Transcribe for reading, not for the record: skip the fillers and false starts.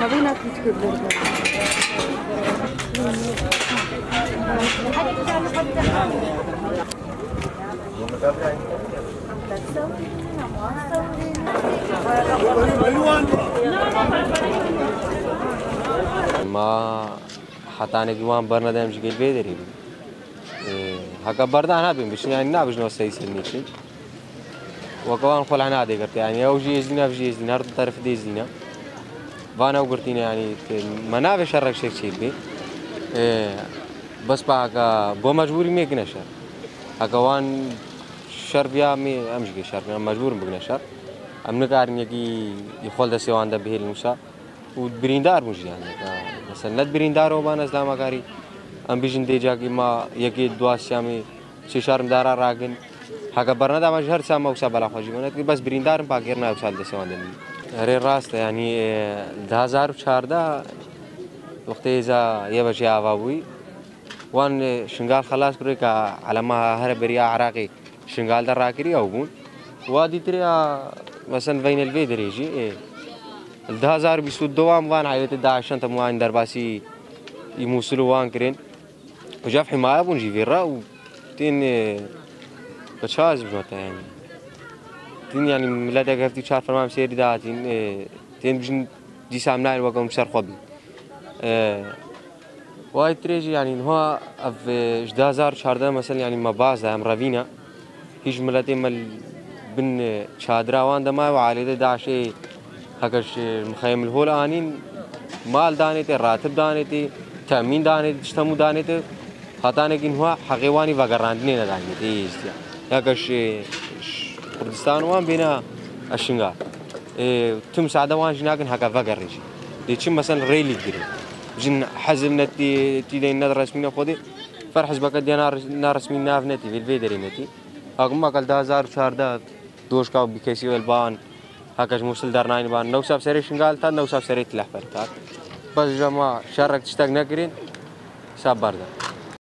خلينا نتكلم. ما حتى جوان برنا دام جيل بيدري هكا برنا أنا بين بس يعني نابج نوصي سنيشين وكمان خل عنا عادي قرت يعني أو جي زينا في جي زينا هرد طرف دي زينا فانا وقرتينا يعني ما نابج شرك شيء بي بس بقى بو مجبوري ميكنا شر هكا وان شر بيا مي أمشي شر مجبور بقنا شر أمنك عارين يجي يخول ده سوى عنده به المسا وبريندار مش يعني مثلا ند بريندار هو بنا إسلام كاري أم بيجن ديجا كي ما يجي دواس شامي ششار مدارا راجن هكا برنا ده مجهر سام أو سبلا خواجي منات بس بريندار باقيرنا وصل ده سوى عنده هري راست يعني ده هزار وشهر ده وقت إذا يبغى عفاوي وان شنغال خلاص بريك على ما هرب بريا عراقي شنغال ده راكري أو بون وادي تريا مثلا بين الفيدر يجي ده هزار بيسود دوام وان عيلة الداعش أنت موان درباسي يموصلوا وان كرين وجاف حماية بونجي فيرا وتين بتشاز بجمعته يعني تين يعني ملاذ قرتي شهر فرمان سير ده تين بجن دي سامنا الوقت مسار قبل وايد تريجي يعني هو في جدازار شهر ده مثلا يعني ما باز هم رافينا هيج ملاتي مل بن شادرا وان دما وعالي داعش هكاش مخيم الهول آنين مال دانيتي راتب دانيتي تأمين دانيتي تشتمو دانيتي خطانكين هو حقيواني وقراندني ندانيتي إيستيا هكاش كردستان وان بينا الشنغال تم سعدا وان جناكن هكا وقريش ديتش مثلا ريلي كبير جن حزب نتي تيدين نادر رسمينا خودي فرح حزبك دينا رسمينا نافنتي في الفيدري نتي هاكم ما قال ده هزار شهر ده دوش كاو بكيسي والبان هكاش موصل دارناين بان نو ساب سري شنغال تا نو ساب سري تلحفر تا بس جماعة شارك تشتاق نكرين ساب برده